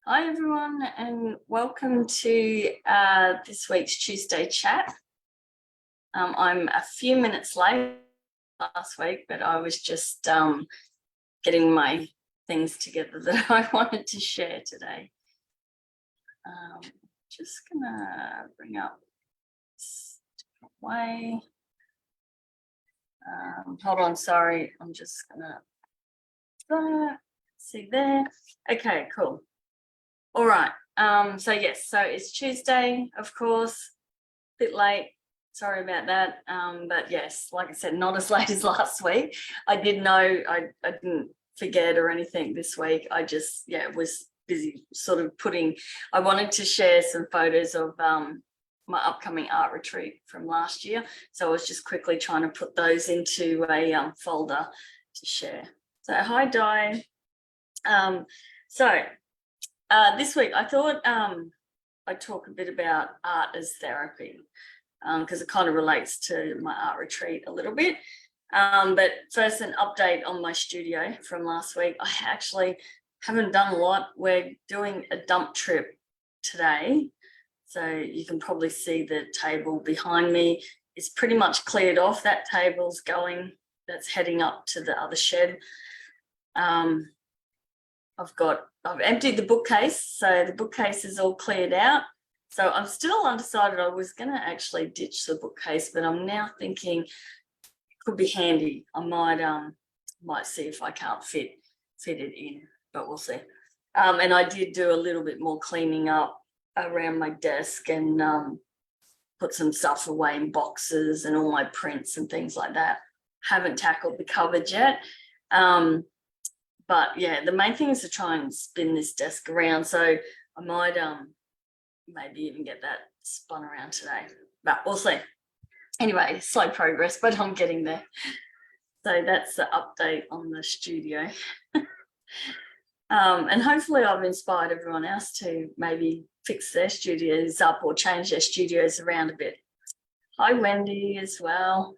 Hi everyone, and welcome to this week's Tuesday chat. I'm a few minutes late last week, but I was just getting my things together that I wanted to share today. Just gonna bring up this different way. Hold on, sorry, I'm just gonna see there. Okay, cool. All right. So yes, so it's Tuesday, of course, a bit late. Sorry about that. But yes, like I said, not as late as last week. I did know I didn't forget or anything this week. I just, was busy sort of I wanted to share some photos of my upcoming art retreat from last year. So I was just quickly trying to put those into a folder to share. So hi, Di. This week I thought I'd talk a bit about art as therapy because it kind of relates to my art retreat a little bit. But first, an update on my studio from last week. I actually haven't done a lot. We're doing a dump trip today. So you can probably see the table behind me is pretty much cleared off. That table's that's heading up to the other shed. I've emptied the bookcase, so the bookcase is all cleared out. So I'm still undecided. I was going to actually ditch the bookcase, but I'm now thinking it could be handy. I might see if I can't fit it in, but we'll see. And I did do a little bit more cleaning up around my desk and put some stuff away in boxes and all my prints and things like that. Haven't tackled the cupboard yet. But yeah, the main thing is to try and spin this desk around. So I might maybe even get that spun around today, but we'll see. Anyway, slow progress, but I'm getting there. So that's the update on the studio. And hopefully I've inspired everyone else to maybe fix their studios up or change their studios around a bit. Hi, Wendy, as well.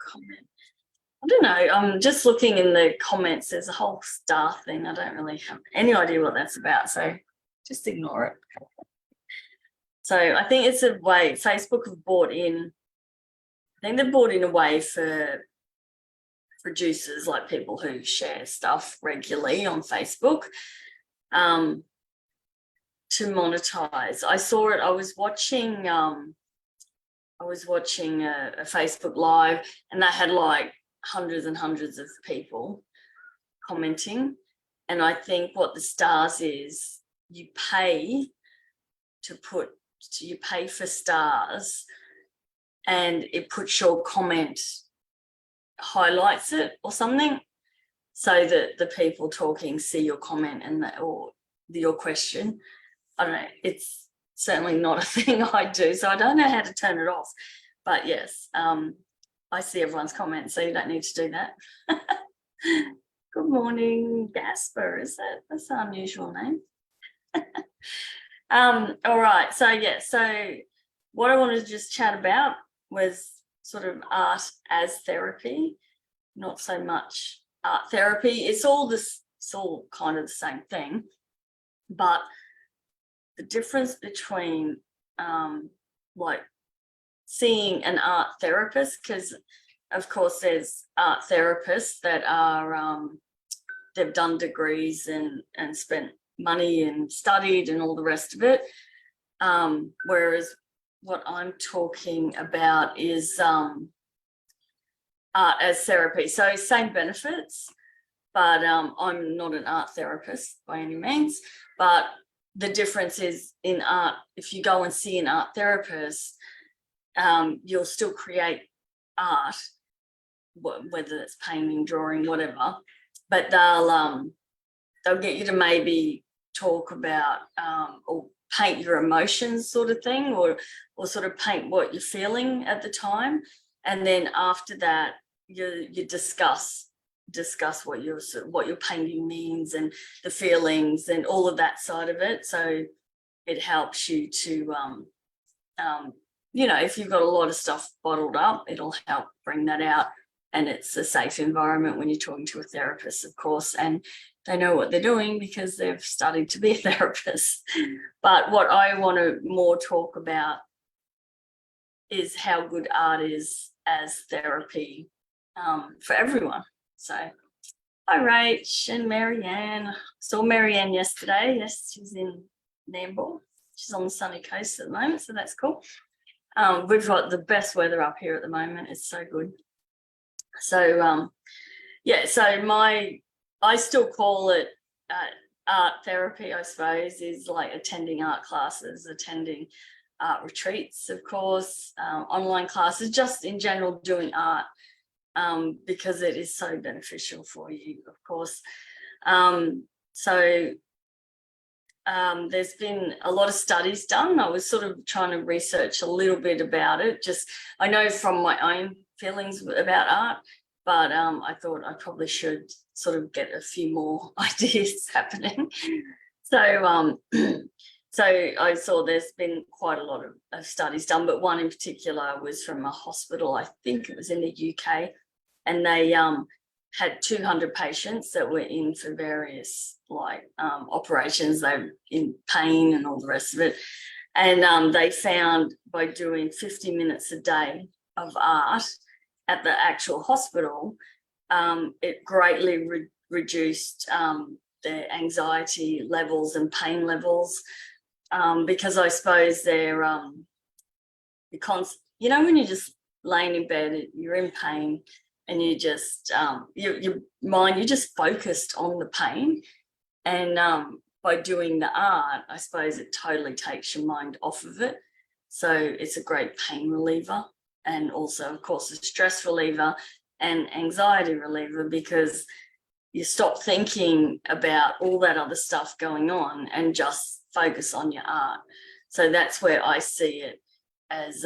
Comment. I don't know, I'm just looking in the comments. There's a whole star thing. I don't really have any idea what that's about, so just ignore it. So I think it's a way Facebook have bought in. I think they've bought in a way for producers, like people who share stuff regularly on Facebook, to monetize. I saw it. I was watching a Facebook Live, and they had like hundreds and hundreds of people commenting. And I think what the stars is, you pay for stars, and it puts your comment, highlights it or something, so that the people talking see your comment and your question. I don't know, it's certainly not a thing I do, so I don't know how to turn it off. But yes, I see everyone's comments, so you don't need to do that. Good morning, Gasper. That's an unusual name. All right, so what I wanted to just chat about was sort of art as therapy, not so much art therapy. It's all kind of the same thing, but the difference between like seeing an art therapist, because of course there's art therapists that are they've done degrees and spent money and studied and all the rest of it, whereas what I'm talking about is art as therapy. So same benefits, but I'm not an art therapist by any means. But the difference is in art, if you go and see an art therapist, you'll still create art, whether it's painting, drawing, whatever, but they'll get you to maybe talk about or paint your emotions, sort of thing, or sort of paint what you're feeling at the time, and then after that you discuss what your painting means and the feelings and all of that side of it. So it helps you to if you've got a lot of stuff bottled up, it'll help bring that out. and it's a safe environment when you're talking to a therapist, of course, and they know what they're doing because they've studied to be a therapist. But what I want to more talk about is how good art is as therapy for everyone. So hi Rach and Marianne. Saw Marianne yesterday. Yes, she's in Nambour. She's on the sunny coast at the moment, so that's cool. We've got the best weather up here at the moment. It's so good. So yeah, so I still call it art therapy, I suppose, is like attending art classes, attending art retreats, of course, online classes, just in general doing art, because it is so beneficial for you, of course. There's been a lot of studies done. I was sort of trying to research a little bit about it. Just, I know from my own feelings about art, but I thought I probably should sort of get a few more ideas happening. So so I saw there's been quite a lot of studies done, but one in particular was from a hospital, I think it was in the UK, and they had 200 patients that were in for various operations. They were in pain and all the rest of it. And they found by doing 50 minutes a day of art at the actual hospital, it greatly reduced their anxiety levels and pain levels, because I suppose they're, you know, when you're just laying in bed, you're in pain, and you just, your mind, you're just focused on the pain. And by doing the art, I suppose it totally takes your mind off of it. So it's a great pain reliever, and also, of course, a stress reliever and anxiety reliever, because you stop thinking about all that other stuff going on and just focus on your art. So that's where I see it as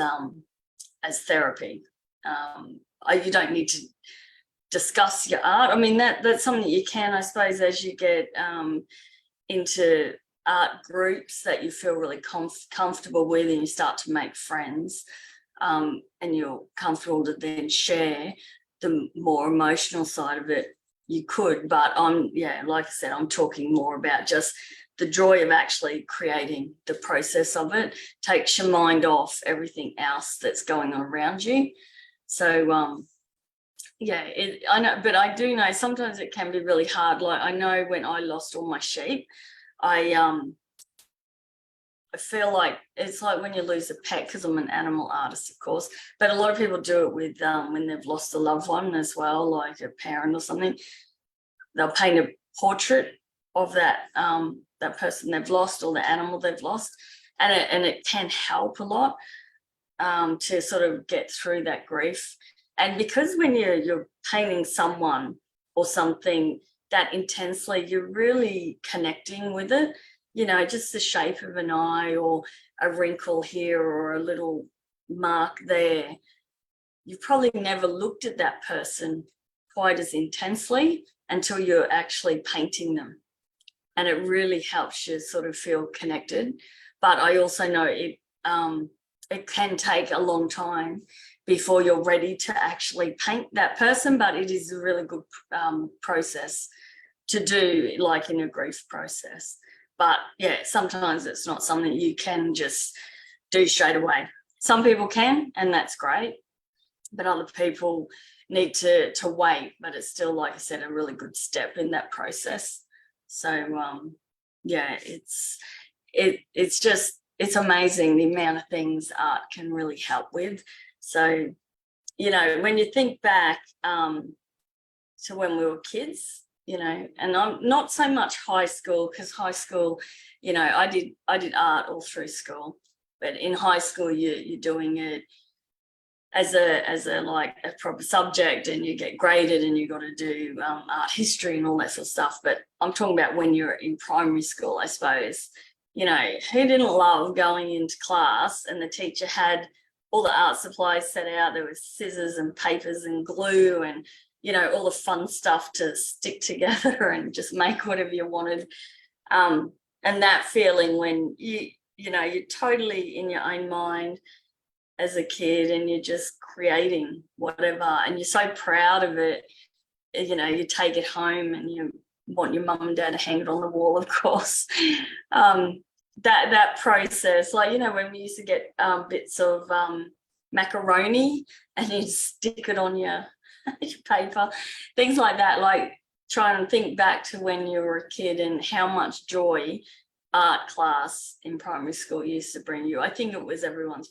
therapy. You don't need to discuss your art. I mean, that's something that you can, I suppose, as you get into art groups that you feel really comfortable with, and you start to make friends, and you're comfortable to then share the more emotional side of it, you could. But like I said, I'm talking more about just the joy of actually creating the process of it. Takes your mind off everything else that's going on around you. So yeah, I know, but I do know sometimes it can be really hard. Like, I know when I lost all my sheep, I feel like it's like when you lose a pet, because I'm an animal artist, of course, but a lot of people do it with when they've lost a loved one as well, like a parent or something. They'll paint a portrait of that that person they've lost, or the animal they've lost, and it can help a lot to sort of get through that grief. And because when you're painting someone or something that intensely, you're really connecting with it. You know, just the shape of an eye, or a wrinkle here, or a little mark there. You've probably never looked at that person quite as intensely until you're actually painting them. And it really helps you sort of feel connected. But I also know it can take a long time before you're ready to actually paint that person, but it is a really good process to do, like in a grief process. But yeah, sometimes it's not something you can just do straight away. Some people can, and that's great, but other people need to wait. But it's still, like I said, a really good step in that process. So yeah, it's amazing the amount of things art can really help with. So, you know, when you think back to when we were kids, you know, and I'm not so much high school, because high school, you know, I did art all through school, but in high school you're doing it as a like a proper subject, and you get graded, and you got to do art history and all that sort of stuff. But I'm talking about when you're in primary school, I suppose. You know, who didn't love going into class and the teacher had all the art supplies set out? There was scissors and papers and glue and, you know, all the fun stuff to stick together and just make whatever you wanted. And that feeling when you know, you're totally in your own mind, as a kid and you're just creating whatever and you're so proud of it, you know, you take it home and you want your mum and dad to hang it on the wall, of course. That process, like, you know, when we used to get bits of macaroni and you stick it on your paper, things like that, like try and think back to when you were a kid and how much joy art class in primary school used to bring you. I think it was everyone's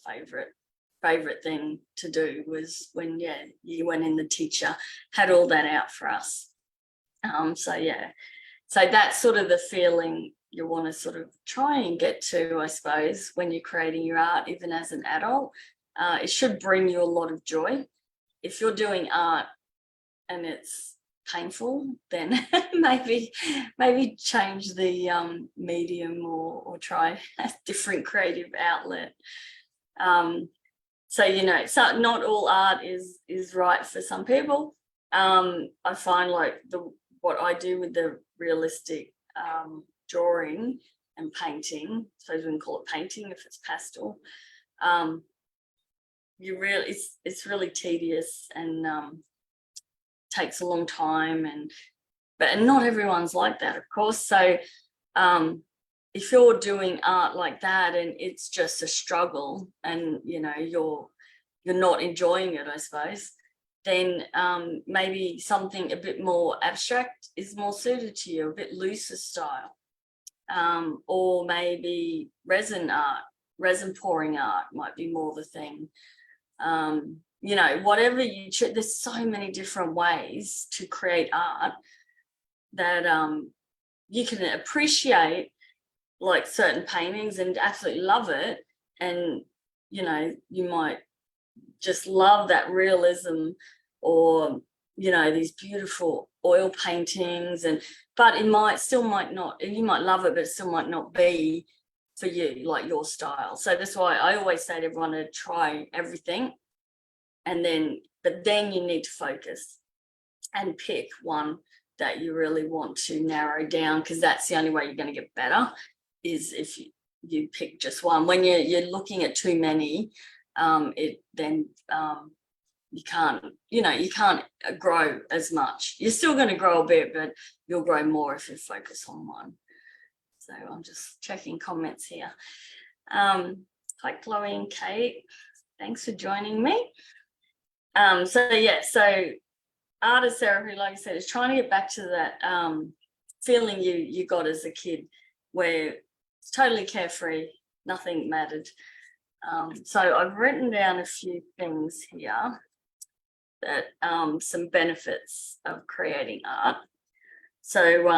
favorite thing to do was when you went in, the teacher had all that out for us. So that's sort of the feeling you want to sort of try and get to, I suppose, when you're creating your art, even as an adult. It should bring you a lot of joy. If you're doing art and it's painful, then maybe change the medium or try a different creative outlet. So, you know, so not all art is right for some people. I find like what I do with the realistic drawing and painting, I suppose we can call it painting if it's pastel, it's really tedious and takes a long time, and not everyone's like that, of course. So if you're doing art like that and it's just a struggle and, you know, you're not enjoying it, I suppose, then maybe something a bit more abstract is more suited to you, a bit looser style. Or maybe resin pouring art might be more the thing. You know, whatever you choose, there's so many different ways to create art that you can appreciate like certain paintings and absolutely love it. And, you know, you might just love that realism, or, you know, these beautiful oil paintings, but it might not, you might love it, but it still might not be for you, like your style. So that's why I always say to everyone to try everything, but then you need to focus and pick one that you really want to narrow down, because that's the only way you're going to get better, is if you pick just one. When you're looking at too many, you can't grow as much. You're still going to grow a bit, but you'll grow more if you focus on one. So I'm just checking comments here. Hi Chloe and Kate, thanks for joining me. So art as therapy, like I said, is trying to get back to that feeling you got as a kid, where it's totally carefree, nothing mattered. So I've written down a few things here that some benefits of creating art. So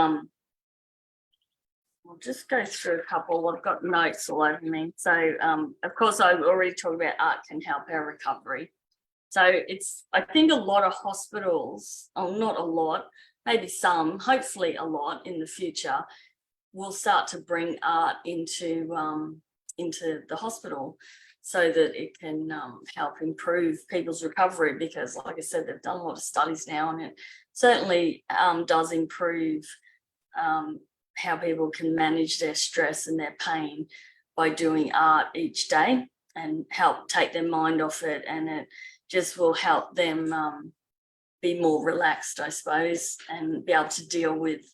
I'll just go through a couple. I've got notes all over me. So of course I've already talked about art can help our recovery. So I think a lot of hospitals, not a lot, maybe some, hopefully a lot in the future, will start to bring art into the hospital, so that it can help improve people's recovery, because like I said, they've done a lot of studies now, and it certainly does improve how people can manage their stress and their pain by doing art each day, and help take their mind off it, and it just will help them be more relaxed, I suppose, and be able to deal with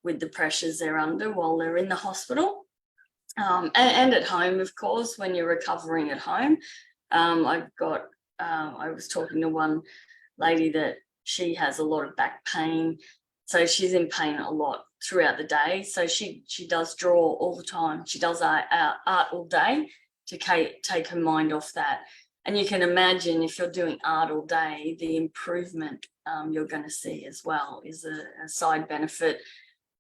the pressures they're under while they're in the hospital. And at home, of course, when you're recovering at home. I was talking to one lady that she has a lot of back pain, so she's in pain a lot throughout the day. So she does draw all the time. She does art all day to take her mind off that. And you can imagine, if you're doing art all day, the improvement you're going to see as well is a side benefit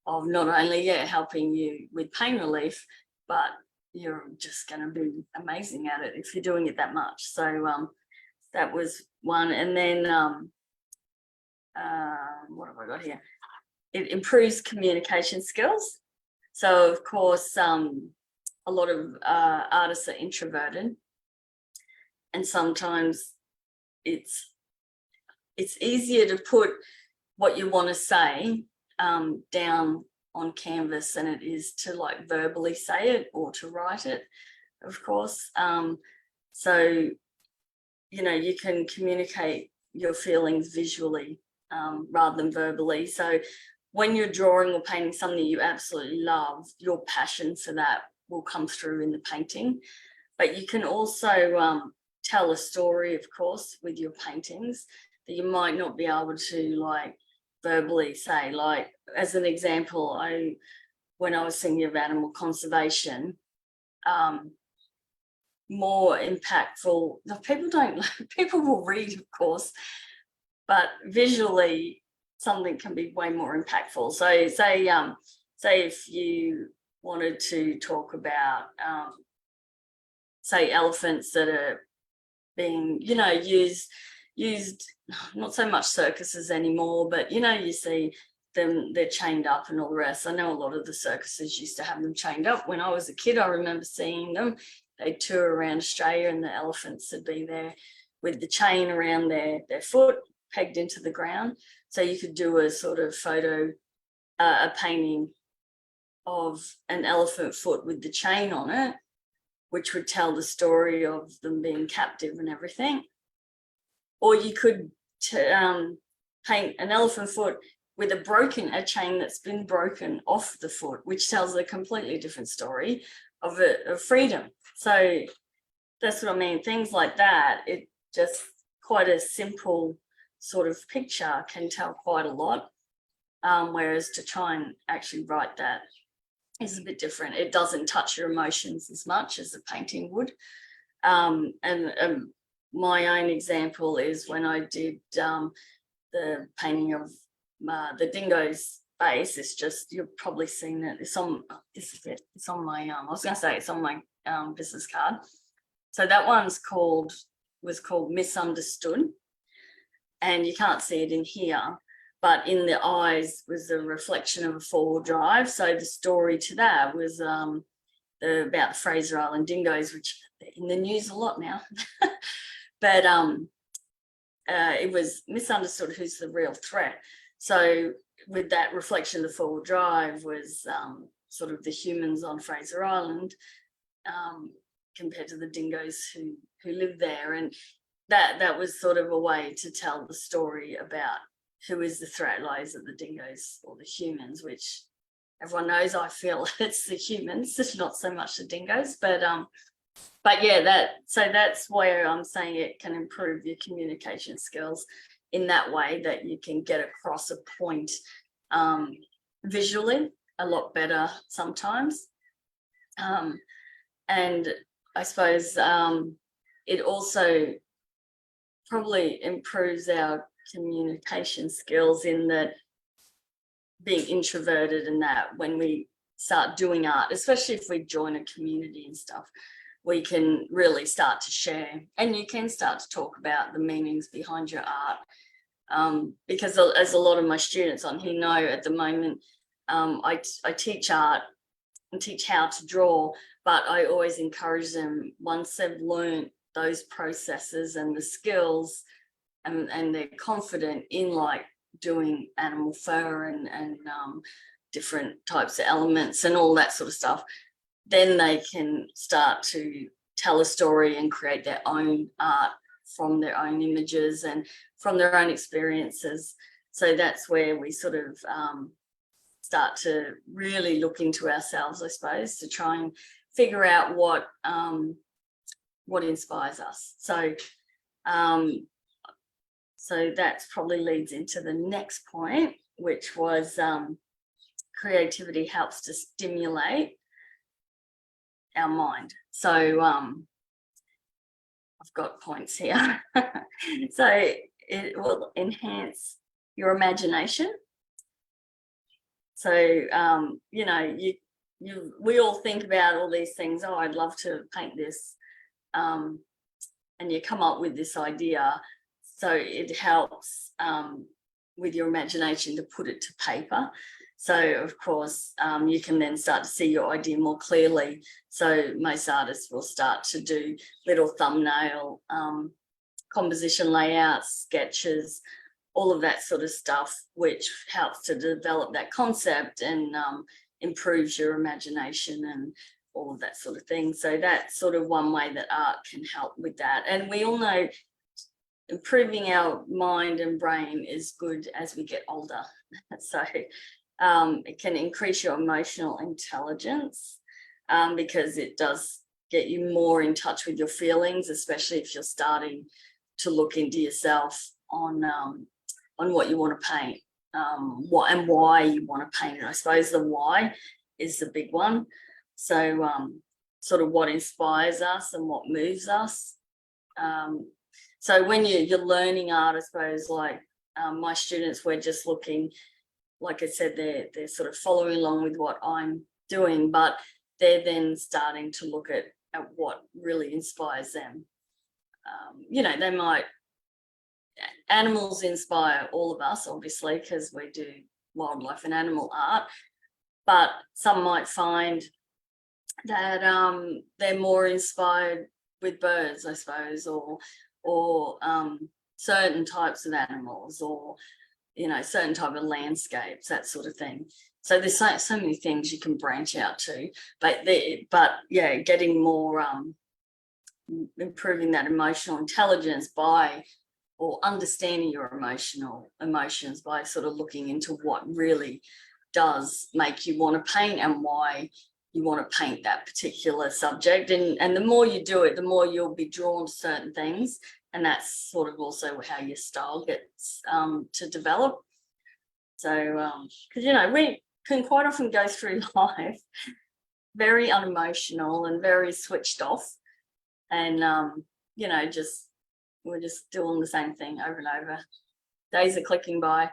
of not only helping you with pain relief, but you're just going to be amazing at it if you're doing it that much. So that was one. And then what have I got here? It improves communication skills. So of course, a lot of artists are introverted, and sometimes it's easier to put what you want to say down on canvas than it is to like verbally say it or to write it, of course. So you know, you can communicate your feelings visually rather than verbally. So when you're drawing or painting something you absolutely love, your passion for that will come through in the painting. But you can also tell a story, of course, with your paintings that you might not be able to like verbally say. Like as an example, when I was thinking of animal conservation, more impactful. People will read, of course, but visually something can be way more impactful. So say if you wanted to talk about say elephants that are being, you know, used not so much circuses anymore, but you know, you see them, they're chained up and all the rest. I know a lot of the circuses used to have them chained up. When I was a kid, I remember seeing them. They'd tour around Australia and the elephants would be there with the chain around their foot pegged into the ground. So you could do a sort of photo, a painting of an elephant foot with the chain on it, which would tell the story of them being captive and everything. Or you could paint an elephant foot with a chain that's been broken off the foot, which tells a completely different story of freedom. So that's what I mean. Things like that, it just quite a simple sort of picture can tell quite a lot. Whereas to try and actually write that is a bit different. It doesn't touch your emotions as much as a painting would. And my own example is when I did the painting of the dingo's face. It's just, you've probably seen it. It's on, this is it. It's on my, I was going to say it's on my business card. So that one's was called Misunderstood. And you can't see it in here, but in the eyes was a reflection of a four-wheel drive. So the story to that was about the Fraser Island dingoes, which are in the news a lot now. But it was misunderstood who's the real threat. So with that reflection of the four-wheel drive was sort of the humans on Fraser Island compared to the dingoes who live there. And that was sort of a way to tell the story about who is the threat. Lies it the dingoes or the humans, which everyone knows. I feel it's the humans, it's not so much the dingoes. But yeah, that's where I'm saying it can improve your communication skills in that way, that you can get across a point visually a lot better sometimes. And I suppose it also probably improves our communication skills in that being introverted, and that when we start doing art, especially if we join a community and stuff, we can really start to share, and you can start to talk about the meanings behind your art. Because as a lot of my students on here know, at the moment I teach art and teach how to draw, but I always encourage them, once they've learned those processes and the skills, and they're confident in like doing animal fur and different types of elements and all that sort of stuff, then they can start to tell a story and create their own art from their own images and from their own experiences. So that's where we sort of start to really look into ourselves, I suppose, to try and figure out what inspires us. So that probably leads into the next point, which was creativity helps to stimulate our mind. So I've got points here. So it will enhance your imagination. So you know, we all think about all these things. Oh, I'd love to paint this, and you come up with this idea. So it helps with your imagination to put it to paper. So of course you can then start to see your idea more clearly. So most artists will start to do little thumbnail composition layouts, sketches, all of that sort of stuff, which helps to develop that concept and improves your imagination and all of that sort of thing. So that's sort of one way that art can help with that. And we all know improving our mind and brain is good as we get older. So it can increase your emotional intelligence, because it does get you more in touch with your feelings, especially if you're starting to look into yourself on what you want to paint, what and why you want to paint it. I suppose the why is the big one. So sort of what inspires us and what moves us. So when you're learning art, I suppose, like my students, we're just looking, like I said, they're sort of following along with what I'm doing, but they're then starting to look at what really inspires them. They might, animals inspire all of us, obviously, because we do wildlife and animal art, but some might find that they're more inspired with birds, I suppose, or certain types of animals, or certain type of landscapes, that sort of thing. So there's so many things you can branch out to, but yeah, getting more improving that emotional intelligence or understanding your emotions by sort of looking into what really does make you want to paint and why you want to paint that particular subject. And the more you do it, the more you'll be drawn to certain things, and that's sort of also how your style gets to develop. So because we can quite often go through life very unemotional and very switched off, and we're just doing the same thing over and over. Days are clicking by,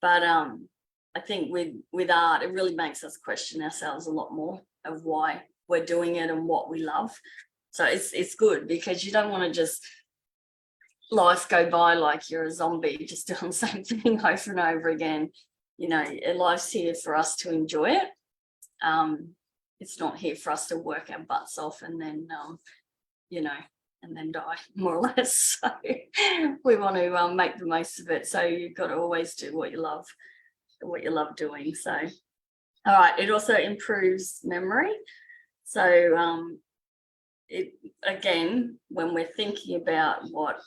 but I think with art, it really makes us question ourselves a lot more of why we're doing it and what we love. So it's good, because you don't want to just life go by like you're a zombie just doing the same thing over and over again. Life's here for us to enjoy it. It's not here for us to work our butts off and then and then die, more or less. So we want to make the most of it. So you've got to always do what you love doing. So all right, it also improves memory. So it, again, when we're thinking about what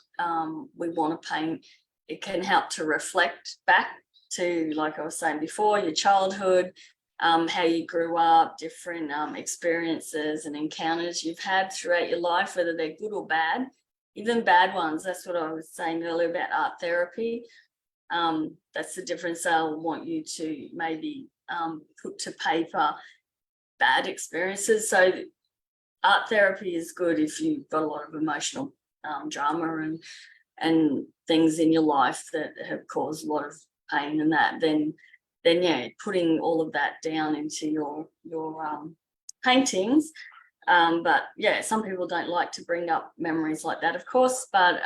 we want to paint, it can help to reflect back to, like I was saying before, your childhood, how you grew up, different experiences and encounters you've had throughout your life, whether they're good or bad, even bad ones. That's what I was saying earlier about art therapy. That's the difference. They'll want you to maybe put to paper bad experiences. So art therapy is good if you've got a lot of emotional drama and things in your life that have caused a lot of pain, and that then yeah, putting all of that down into your paintings. But yeah, some people don't like to bring up memories like that, of course, but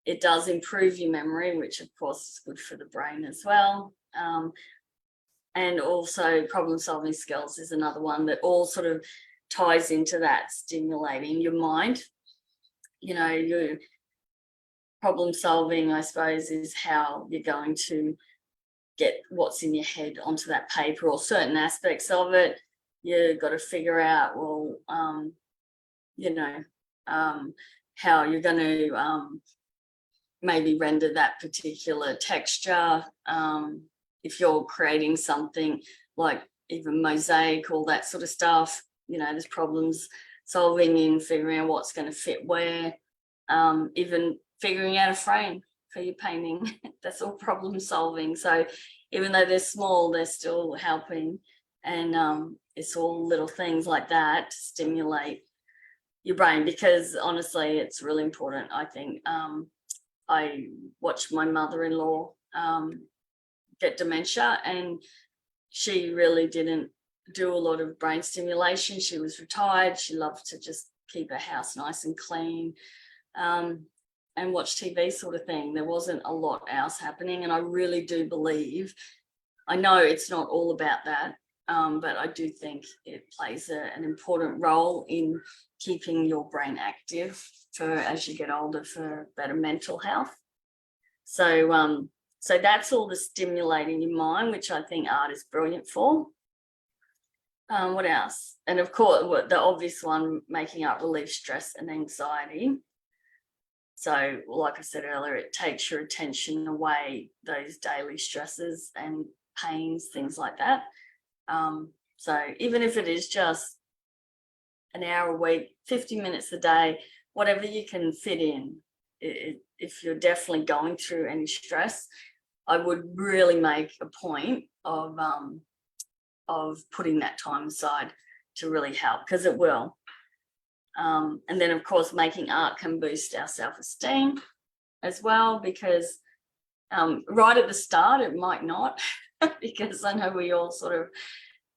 it does improve your memory, which of course is good for the brain as well. And also problem solving skills is another one that all sort of ties into that, stimulating your mind. Your problem solving, I suppose, is how you're going to get what's in your head onto that paper, or certain aspects of it. You've got to figure out, well, how you're going to maybe render that particular texture. If you're creating something like even mosaic, all that sort of stuff, there's problems solving in figuring out what's going to fit where, even figuring out a frame for your painting. That's all problem solving. So even though they're small, they're still helping, and it's all little things like that to stimulate your brain, because honestly it's really important. I think I watched my mother-in-law get dementia, and she really didn't do a lot of brain stimulation. She was retired. She loved to just keep her house nice and clean, and watch TV sort of thing. There wasn't a lot else happening. And I really do believe, I know it's not all about that, but I do think it plays an important role in keeping your brain active for as you get older, for better mental health. So so that's all the stimulating your mind, which I think art is brilliant for. What else? And of course, the obvious one, making art relieve stress and anxiety. So like I said earlier, it takes your attention away, those daily stresses and pains, things like that. So even if it is just an hour a week, 50 minutes a day, whatever you can fit in, if you're definitely going through any stress, I would really make a point of putting that time aside to really help, because it will. And then, of course, making art can boost our self-esteem as well, because right at the start, it might not, because I know we all sort of,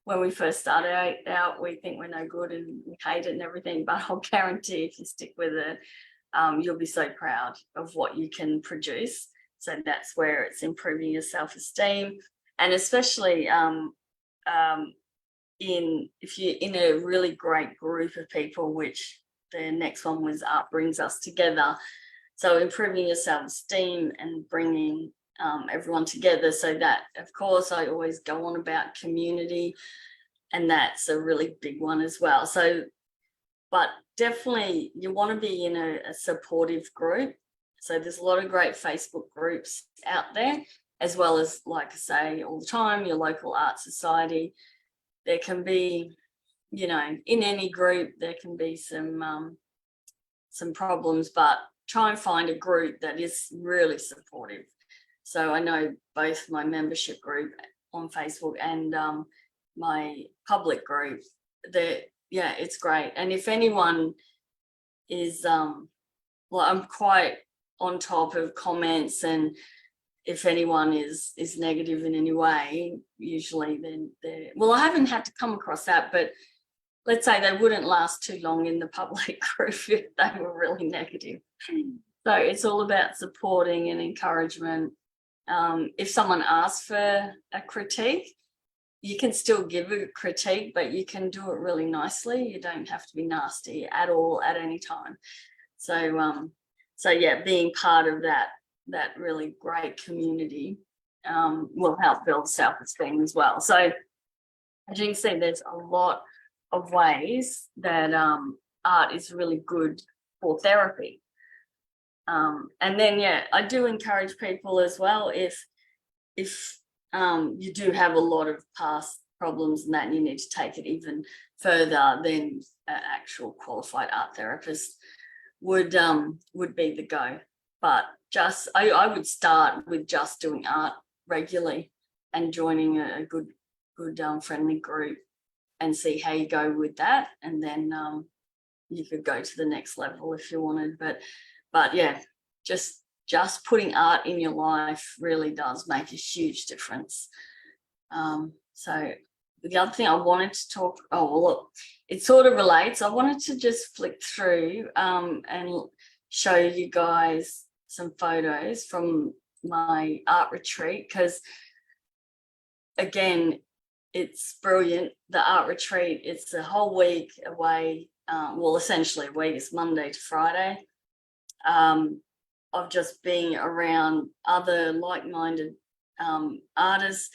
when we first start out, we think we're no good and we hate it and everything, but I'll guarantee if you stick with it, you'll be so proud of what you can produce. So that's where it's improving your self-esteem. And especially if you're in a really great group of people, which the next one was art brings us together. So improving your self-esteem and bringing everyone together. So that, of course, I always go on about community, and that's a really big one as well. So, but definitely you want to be in a supportive group. So there's a lot of great Facebook groups out there, as well as, like I say all the time, your local art society. There can be, in any group, there can be some problems, but try and find a group that is really supportive. So I know both my membership group on Facebook and my public group, it's great. And if anyone is, I'm quite on top of comments, and if anyone is negative in any way, usually then I haven't had to come across that, but let's say they wouldn't last too long in the public group if they were really negative. So it's all about supporting and encouragement. If someone asks for a critique, you can still give a critique, but you can do it really nicely. You don't have to be nasty at all at any time. So, being part of that really great community will help build self-esteem as well. So as you can see, there's a lot of ways that art is really good for therapy. And then, I do encourage people as well, if you do have a lot of past problems and that, and you need to take it even further, then an actual qualified art therapist would be the go. But I would start with just doing art regularly and joining a good friendly group and see how you go with that, and then you could go to the next level if you wanted. But yeah, just putting art in your life really does make a huge difference. So the other thing I wanted to talk, look, it sort of relates. I wanted to just flick through and show you guys some photos from my art retreat, because again, it's brilliant. The art retreat, it's a whole week away. Essentially a week. It's Monday to Friday. Of just being around other like-minded artists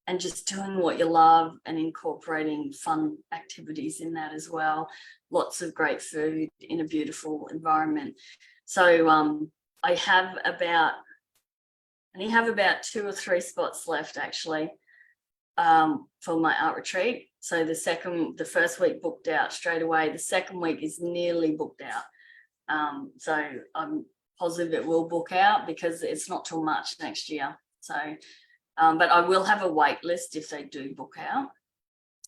and just doing what you love and incorporating fun activities in that as well. Lots of great food in a beautiful environment. So I only have about 2 or 3 spots left actually for my art retreat. So the first week booked out straight away. The second week is nearly booked out. So I'm positive it will book out, because it's not till March next year. So, but I will have a wait list if they do book out.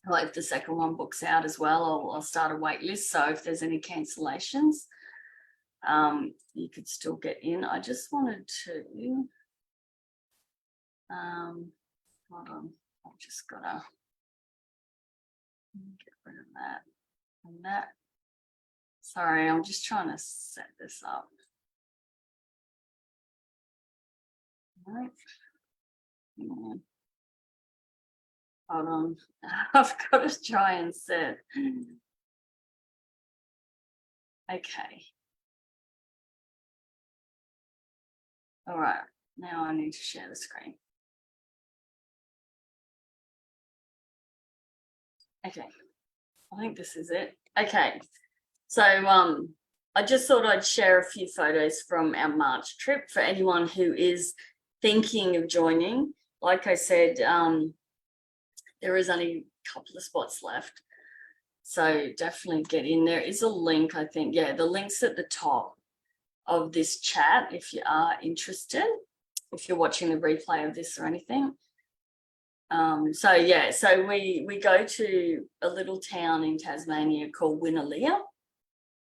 Like if the second one books out as well, I'll start a wait list. So if there's any cancellations, you could still get in. I just wanted to, hold on, I've just gotta get rid of that and that. Sorry, I'm just trying to set this up. Right. Hold on, I've got to try and set. Okay. All right, now I need to share the screen. Okay, I think this is it. Okay, so I just thought I'd share a few photos from our March trip for anyone who is thinking of joining. Like I said, there is only a couple of spots left, so definitely get in. There is a link, I think. Yeah, the link's at the top of this chat if you are interested, if you're watching the replay of this or anything. So yeah, so we go to a little town in Tasmania called Winnaleah,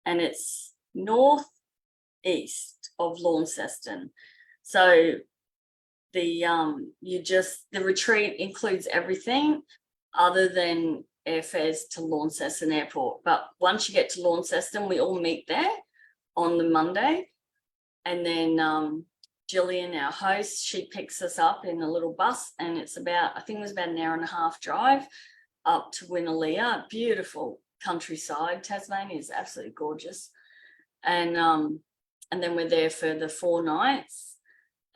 and it's northeast of Launceston. So the retreat includes everything other than airfares to Launceston Airport. But once you get to Launceston, we all meet there on the Monday, and then Gillian, our host, she picks us up in a little bus, and it's I think it was about an hour and a half drive up to Winnaleah. Beautiful countryside. Tasmania is absolutely gorgeous. And then we're there for the 4 nights,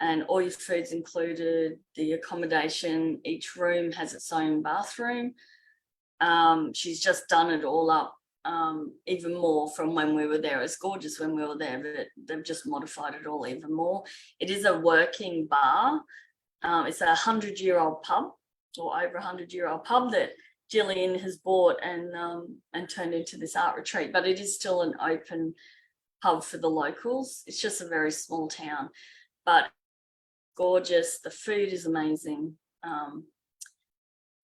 and all your food's included, the accommodation, each room has its own bathroom. She's just done it all up even more from when we were there. It's gorgeous when we were there, but they've just modified it all even more. It is a working bar. It's a 100-year-old pub, or over 100-year-old pub, that Gillian has bought and turned into this art retreat. But it is still an open pub for the locals. It's just a very small town, but gorgeous. The food is amazing.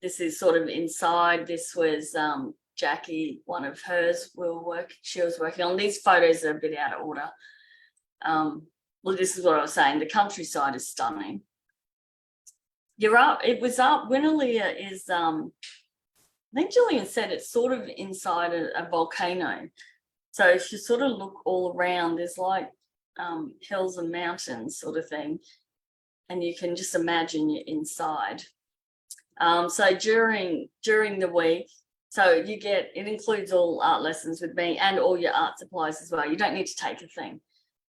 This is sort of inside. This was Jackie, one of hers. She was working on these photos. Are a bit out of order. Well, this is what I was saying. The countryside is stunning. You're up. It was up. Winnaleah is. I think Gillian said it's sort of inside a volcano. So if you sort of look all around, there's like hills and mountains sort of thing, and you can just imagine you're inside. So during the week, so it includes all art lessons with me and all your art supplies as well. You don't need to take a thing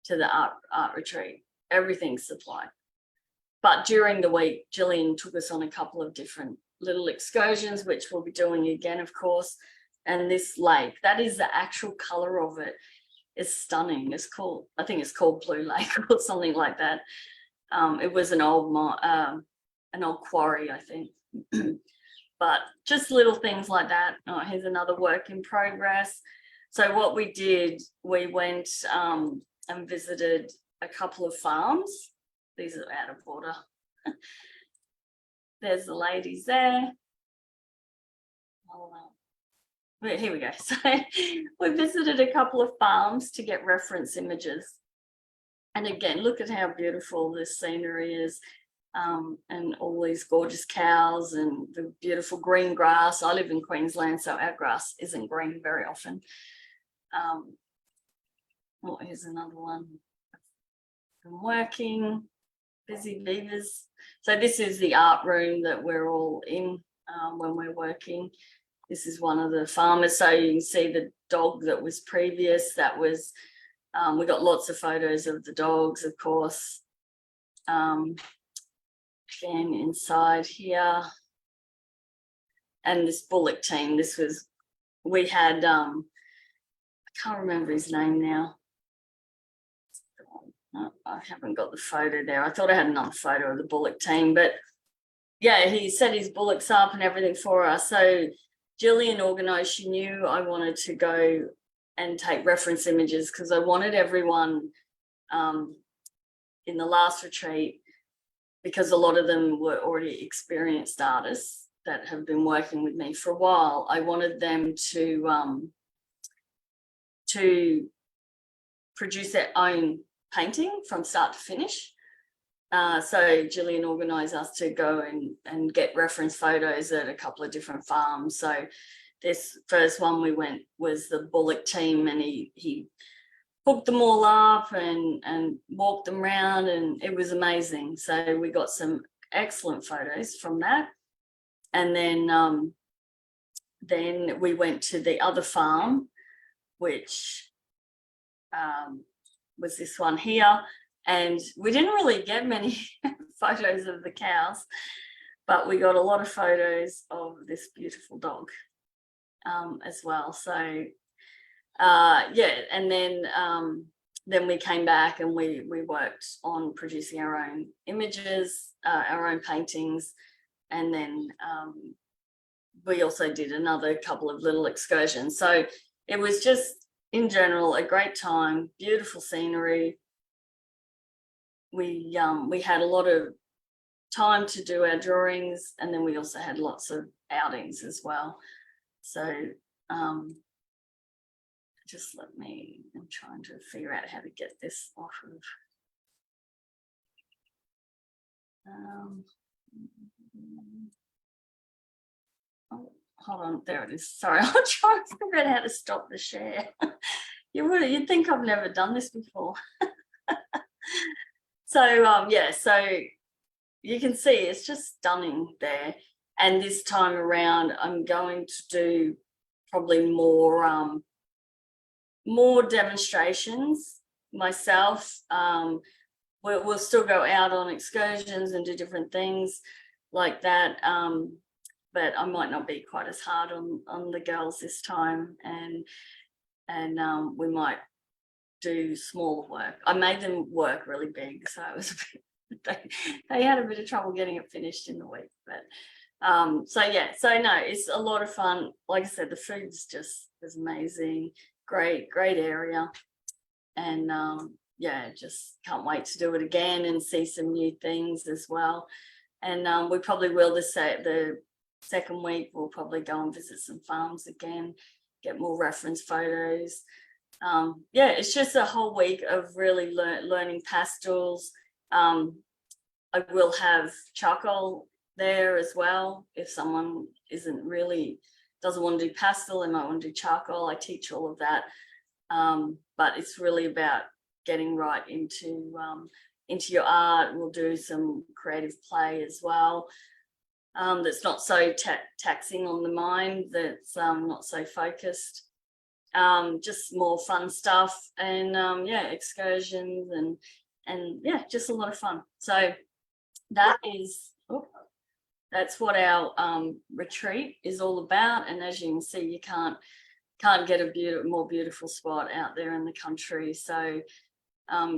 to the art retreat. Everything's supplied. But during the week, Gillian took us on a couple of different little excursions, which we'll be doing again, of course. And this lake, that is the actual color of it, is stunning. I think it's called Blue Lake or something like that. It was an old quarry, I think. But just little things like that. Oh, here's another work in progress. So what we did, we went and visited a couple of farms. These are out of order. There's the ladies there. Here we go. So we visited a couple of farms to get reference images. And again, look at how beautiful this scenery is, and all these gorgeous cows and the beautiful green grass. I live in Queensland, so our grass isn't green very often. Oh, here's another one. I'm working, busy beavers. So this is the art room that we're all in when we're working. This is one of the farmers. So you can see the dog that was previous. That was, we got lots of photos of the dogs, of course. Again, inside here. And this bullock team, we had, I can't remember his name now. No, I haven't got the photo there. I thought I had another photo of the bullock team, but yeah, he set his bullocks up and everything for us. So Gillian organised, she knew I wanted to go and take reference images because I wanted everyone in the last retreat, because a lot of them were already experienced artists that have been working with me for a while. I wanted them to produce their own painting from start to finish. So Gillian organised us to go and get reference photos at a couple of different farms. So this first one we went was the bullock team, and he hooked them all up and walked them around, and it was amazing. So we got some excellent photos from that. And then we went to the other farm, which was this one here. And we didn't really get many photos of the cows, but we got a lot of photos of this beautiful dog as well. So yeah, and then we came back and we worked on producing our own images, our own paintings, and then we also did another couple of little excursions. So it was just, in general, a great time, beautiful scenery. We had a lot of time to do our drawings, and then we also had lots of outings as well. So just I'm trying to figure out how to get this off of. Oh, hold on, there it is. Sorry, I'll try to figure out how to stop the share. You'd think I've never done this before. So yeah, so you can see it's just stunning there. And this time around, I'm going to do probably more demonstrations myself. We'll still go out on excursions and do different things like that, but I might not be quite as hard on the girls this time, and we might do smaller work. I made them work really big, so it was a bit, they had a bit of trouble getting it finished in the week. But so yeah, so no, it's a lot of fun. Like I said, the food's just is amazing. Great area, and yeah, just can't wait to do it again and see some new things as well. And we probably will the second week, we'll probably go and visit some farms again, get more reference photos. Yeah, it's just a whole week of really learning pastels. I will have charcoal there as well. If someone doesn't want to do pastel, they might want to do charcoal. I teach all of that. But it's really about getting right into your art. We'll do some creative play as well. That's not so taxing on the mind, that's not so focused. Just more fun stuff, and yeah, excursions, and yeah, just a lot of fun. So that's what our retreat is all about. And as you can see, you can't get a more beautiful spot out there in the country. So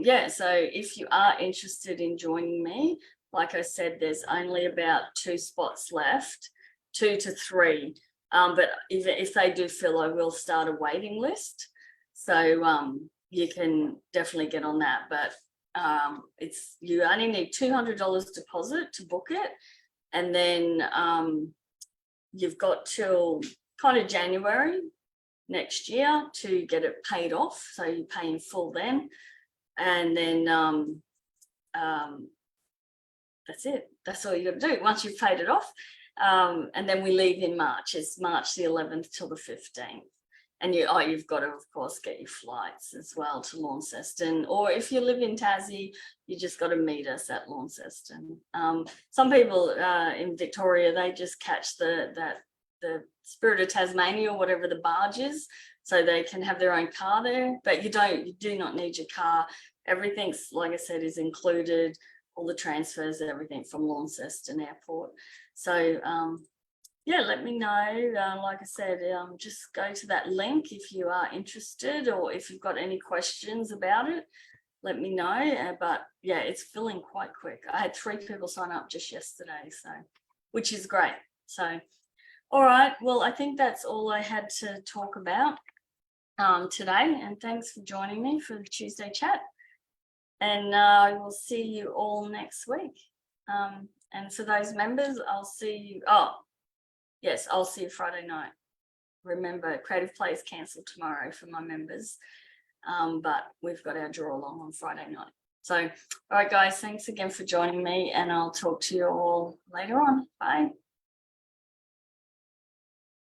yeah, so if you are interested in joining me, like I said, there's only about 2 spots left, 2 to 3. But if they do fill, I will start a waiting list. So you can definitely get on that. But you only need $200 deposit to book it, and then you've got till kind of January next year to get it paid off. So you pay in full then, and then that's it. That's all you got to do once you've paid it off. And then we leave in March. It's March the 11th till the 15th. And you've got to, of course, get your flights as well to Launceston. Or if you live in Tassie, you just got to meet us at Launceston. Some people in Victoria, they just catch the Spirit of Tasmania or whatever the barge is, so they can have their own car there. But you do not need your car. Everything's, like I said, is included. All the transfers, everything from Launceston Airport. So yeah, let me know. Like I said, just go to that link if you are interested, or if you've got any questions about it, let me know. But yeah, it's filling quite quick. I had 3 people sign up just yesterday, so which is great. So all right, well, I think that's all I had to talk about today, and thanks for joining me for the Tuesday chat. And I will see you all next week. And for those members, I'll see you. Oh, yes, I'll see you Friday night. Remember, Creative Play is cancelled tomorrow for my members, but we've got our draw along on Friday night. So, all right, guys, thanks again for joining me, and I'll talk to you all later on. Bye.